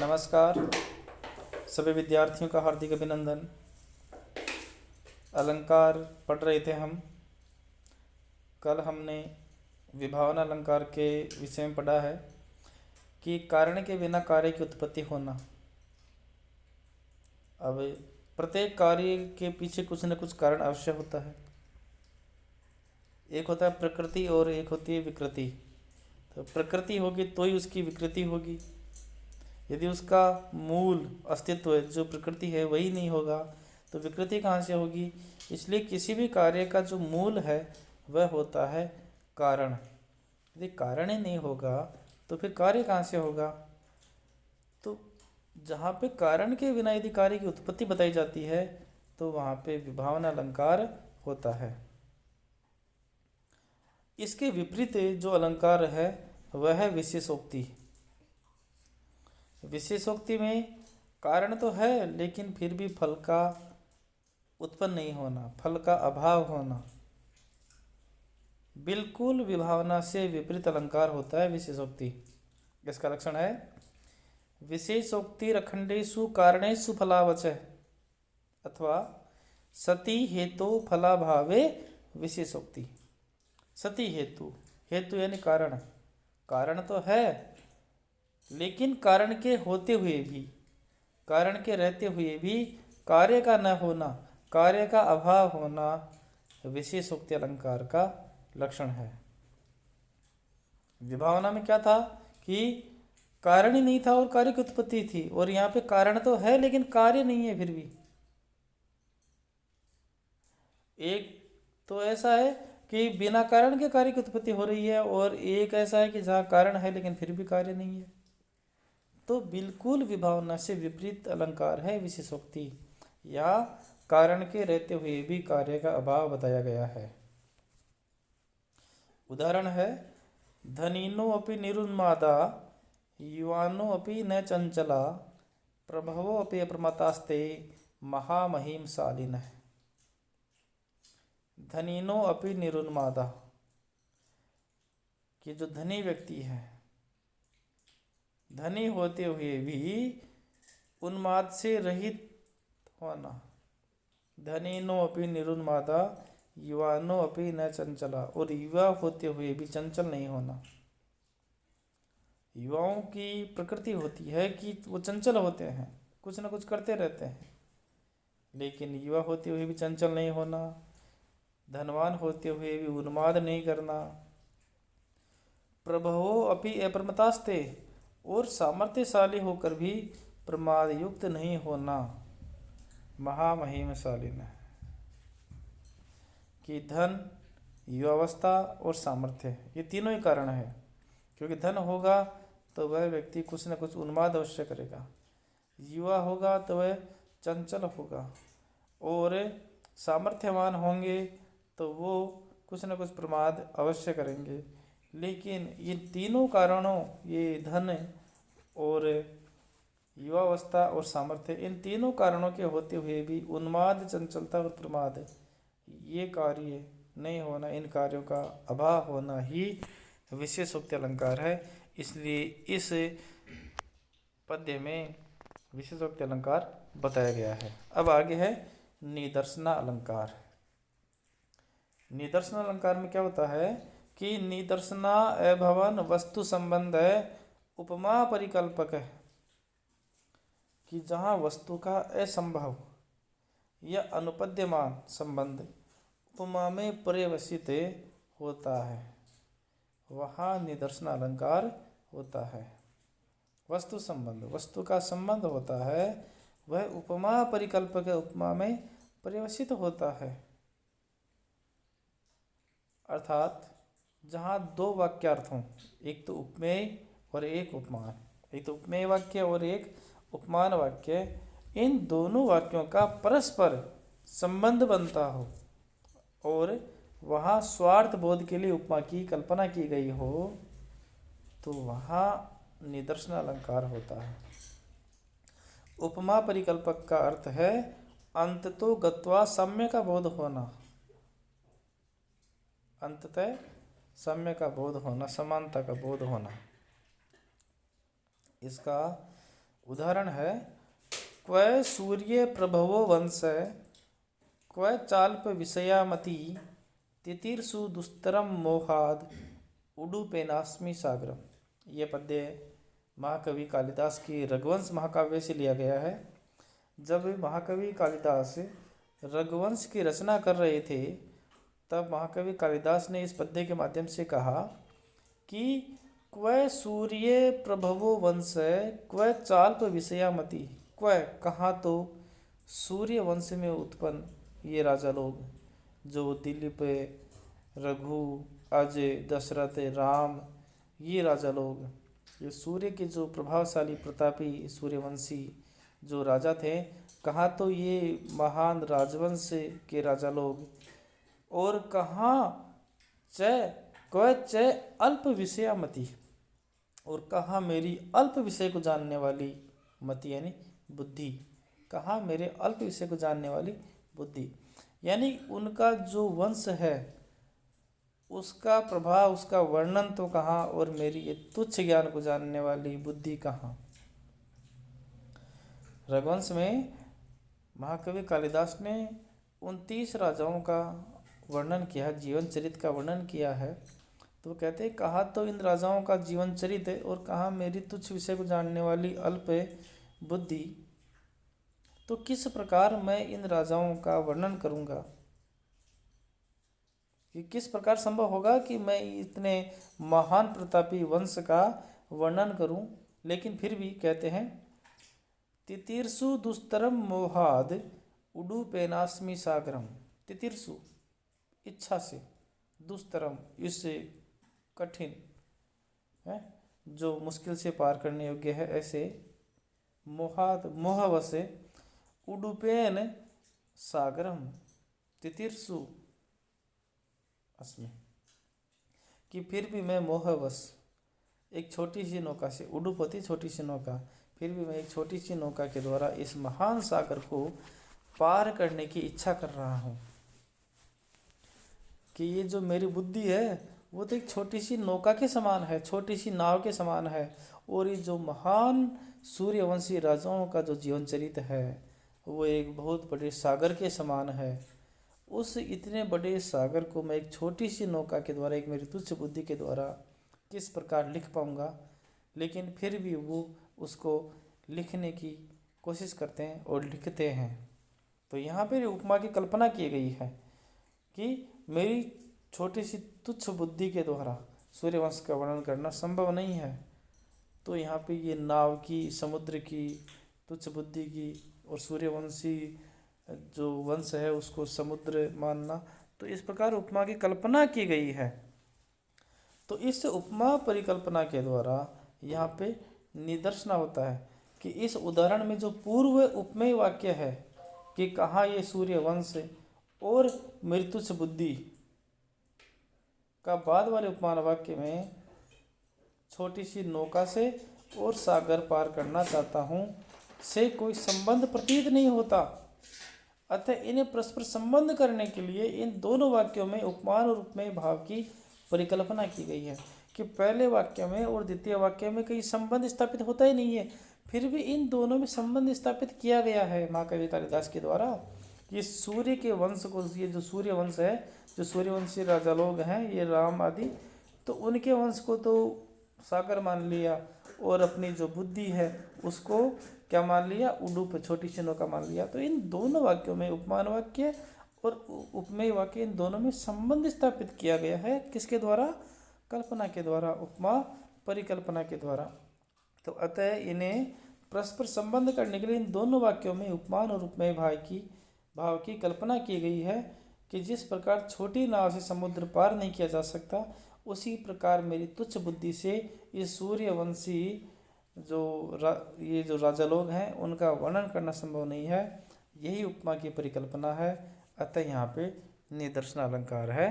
नमस्कार सभी विद्यार्थियों का हार्दिक अभिनंदन। अलंकार पढ़ रहे थे हम। कल हमने विभावना अलंकार के विषय में पढ़ा है कि कारण के बिना कार्य की उत्पत्ति होना। अब प्रत्येक कार्य के पीछे कुछ न कुछ कारण अवश्य होता है। एक होता है प्रकृति और एक होती है विकृति। तो प्रकृति होगी तो ही उसकी विकृति होगी। यदि उसका मूल अस्तित्व जो प्रकृति है वही नहीं होगा तो विकृति कहाँ से होगी। इसलिए किसी भी कार्य का जो मूल है वह होता है कारण। यदि कारण ही नहीं होगा तो फिर कार्य कहाँ से होगा। तो जहाँ पे कारण के बिना यदि कार्य की उत्पत्ति बताई जाती है तो वहाँ पे विभावना अलंकार होता है। इसके विपरीत जो अलंकार है वह है विशेषोक्ति। विशेषोक्ति में कारण तो है लेकिन फिर भी फल का उत्पन्न नहीं होना, फल का अभाव होना। बिल्कुल विभावना से विपरीत अलंकार होता है विशेषोक्ति। इसका लक्षण है विशेषोक्ति रखंडेषु कारणेषु फलावचः अथवा सती हेतु फलाभावे विशेषोक्ति। सती हेतु, हेतु यानी कारण, कारण तो है लेकिन कारण के होते हुए भी, कारण के रहते हुए भी कार्य का न होना, कार्य का अभाव होना विशेषोक्ति अलंकार का लक्षण है। विभावना में क्या था कि कारण ही नहीं था और कार्य की उत्पत्ति थी, और यहाँ पे कारण तो है लेकिन कार्य नहीं है। फिर भी एक तो ऐसा है कि बिना कारण के कार्य की उत्पत्ति हो रही है, और एक ऐसा है कि जहाँ कारण है लेकिन फिर भी कार्य नहीं है। तो बिल्कुल विभावना से विपरीत अलंकार है विशेषोक्ति। या कारण के रहते हुए भी कार्य का अभाव बताया गया है। उदाहरण है धनिनो अपि निरुन्मादा युवानो अपि न चंचला प्रभवो अपि अप्रमत्तास्ते महामहिम शालिनः। धनिनो अपि निरुन्मादा कि जो धनी व्यक्ति है, धनी होते हुए भी उन्माद से रहित होना। धनिनो अपि निरुन्मादा युवानो अपि न चंचला, और युवा होते हुए भी चंचल नहीं होना। युवाओं की प्रकृति होती है कि वो चंचल होते हैं, कुछ न कुछ करते रहते हैं, लेकिन युवा होते हुए भी चंचल नहीं होना। धनवान होते हुए भी उन्माद नहीं करना। प्रभवो अपि अप्रमत्तास्ते, और सामर्थ्यशाली होकर भी प्रमाद युक्त नहीं होना। महामहिम शालिनः कि धन, युवावस्था और सामर्थ्य ये तीनों ही कारण है। क्योंकि धन होगा तो वह व्यक्ति कुछ न कुछ उन्माद अवश्य करेगा, युवा होगा तो वह चंचल होगा, और सामर्थ्यवान होंगे तो वो कुछ न कुछ प्रमाद अवश्य करेंगे। लेकिन ये तीनों कारणों, ये धन और युवावस्था और सामर्थ्य, इन तीनों कारणों के होते हुए भी उन्माद, चंचलता और प्रमाद, ये कार्य नहीं होना, इन कार्यों का अभाव होना ही विशेषोक्ति अलंकार है। इसलिए इस पद्य में विशेषोक्ति अलंकार बताया गया है। अब आगे है निदर्शना अलंकार। निदर्शन अलंकार में क्या होता है कि निदर्शना अभवन वस्तु संबंध उपमा परिकल्पक है। कि जहाँ वस्तु का असंभव या अनुपद्यमान संबंध उपमा में पर्यवसित होता है वहाँ निदर्शन अलंकार होता है। वस्तु संबंध, वस्तु का संबंध होता है, वह उपमा परिकल्पक उपमा में पर्यवसित होता है। अर्थात जहाँ दो वाक्यार्थ हों, एक तो उपमेय और एक उपमान, एक तो उपमेय वाक्य और एक उपमान वाक्य, इन दोनों वाक्यों का परस्पर संबंध बनता हो और वहाँ स्वार्थ बोध के लिए उपमा की कल्पना की गई हो, तो वहाँ निदर्शन अलंकार होता है। उपमा परिकल्पक का अर्थ है अंततो गत्वा सम्य का बोध होना, अंततः सम्य का बोध होना, समानता का बोध होना। इसका उदाहरण है, क्व सूर्य प्रभवो वंश क्व चाल्प विषयामति तितीर्षु दुस्तरम मोहाद उडुपेनास्मि सागरम। ये पद्य महाकवि कालिदास की रघुवंश महाकाव्य से लिया गया है। जब महाकवि कालिदास रघुवंश की रचना कर रहे थे तब महाकवि कालिदास ने इस पद्य के माध्यम से कहा कि क्व सूर्य प्रभवो वंश क्व चाल्प विषयामति। क्व कहाँ तो सूर्य वंश में उत्पन्न ये राजा लोग, जो दिलीप, रघु, अजय, दशरथ, राम, ये राजा लोग, ये सूर्य के जो प्रभावशाली प्रतापी सूर्यवंशी जो राजा थे, कहाँ तो ये महान राजवंश के राजा लोग, और कहाँ क्व च अल्प विषयामति, और कहाँ मेरी अल्प विषय को जानने वाली मति यानी बुद्धि, कहाँ मेरे अल्प विषय को जानने वाली बुद्धि, यानी उनका जो वंश है उसका प्रभाव, उसका वर्णन तो कहाँ, और मेरी ये तुच्छ ज्ञान को जानने वाली बुद्धि कहाँ। रघुवंश में महाकवि कालिदास ने 29 राजाओं का वर्णन किया है, जीवन चरित्र का वर्णन किया है। तो कहते हैं कहाँ तो इन राजाओं का जीवन चरित्र है और कहाँ मेरी तुच्छ विषय को जानने वाली अल्प बुद्धि। तो किस प्रकार मैं इन राजाओं का वर्णन करूँगा, कि किस प्रकार संभव होगा कि मैं इतने महान प्रतापी वंश का वर्णन करूं। लेकिन फिर भी कहते हैं, तितीर्षु दुस्तरम मोहाद उडुपेनास्मि सागरम। तितीर्षु इच्छा से, दुस्तरम इससे कठिन है, जो मुश्किल से पार करने योग्य है, ऐसे मोहाद मोहवश उडुपेन सागरम तितीर्षु अस्मि, कि फिर भी मैं मोहवश एक छोटी सी नौका से, उडुप होती छोटी सी नौका, फिर भी मैं एक छोटी सी नौका के द्वारा इस महान सागर को पार करने की इच्छा कर रहा हूँ। कि ये जो मेरी बुद्धि है वो तो एक छोटी सी नौका के समान है, छोटी सी नाव के समान है, और ये जो महान सूर्यवंशी राजाओं का जो जीवन चरित्र है वो एक बहुत बड़े सागर के समान है। उस इतने बड़े सागर को मैं एक छोटी सी नौका के द्वारा, एक मेरी तुच्छ बुद्धि के द्वारा किस प्रकार लिख पाऊँगा। लेकिन फिर भी वो उसको लिखने की कोशिश करते हैं और लिखते हैं। तो यहाँ पर उपमा की कल्पना की गई है कि मेरी छोटी सी तुच्छ बुद्धि के द्वारा सूर्यवंश का वर्णन करना संभव नहीं है। तो यहाँ पे ये नाव की, समुद्र की, तुच्छ बुद्धि की, और सूर्यवंशी जो वंश है उसको समुद्र मानना, तो इस प्रकार उपमा की कल्पना की गई है। तो इस उपमा परिकल्पना के द्वारा यहाँ पे निदर्शन होता है कि इस उदाहरण में जो पूर्व उपमेय वाक्य है कि कहाँ ये सूर्यवंश और मेरी तुच्छ बुद्धि का बाद वाले उपमान वाक्य में छोटी सी नौका से और सागर पार करना चाहता हूँ से कोई संबंध प्रतीत नहीं होता। अतः इन्हें परस्पर संबंध करने के लिए इन दोनों वाक्यों में उपमान और उपमेय भाव की परिकल्पना की गई है कि पहले वाक्य में और द्वितीय वाक्य में कहीं संबंध स्थापित होता ही नहीं है, फिर भी इन दोनों में संबंध स्थापित किया गया है महाकवि कालिदास के द्वारा। ये सूर्य के वंश को, ये जो सूर्य वंश है, जो सूर्यवंशी राजा लोग हैं, ये राम आदि, तो उनके वंश को तो सागर मान लिया, और अपनी जो बुद्धि है उसको क्या मान लिया, उडुप छोटी सी नौका मान लिया। तो इन दोनों वाक्यों में, उपमान वाक्य और उपमेय वाक्य, इन दोनों में संबंध स्थापित किया गया है। किसके द्वारा? कल्पना के द्वारा, उपमा परिकल्पना के द्वारा। तो अतः इन्हें परस्पर संबंध करने के लिए इन दोनों वाक्यों में उपमान और उपमेय भाव की कल्पना की गई है कि जिस प्रकार छोटी नाव से समुद्र पार नहीं किया जा सकता, उसी प्रकार मेरी तुच्छ बुद्धि से ये सूर्यवंशी ये जो राजा लोग हैं उनका वर्णन करना संभव नहीं है। यही उपमा की परिकल्पना है। अतः यहाँ पे निदर्शन अलंकार है।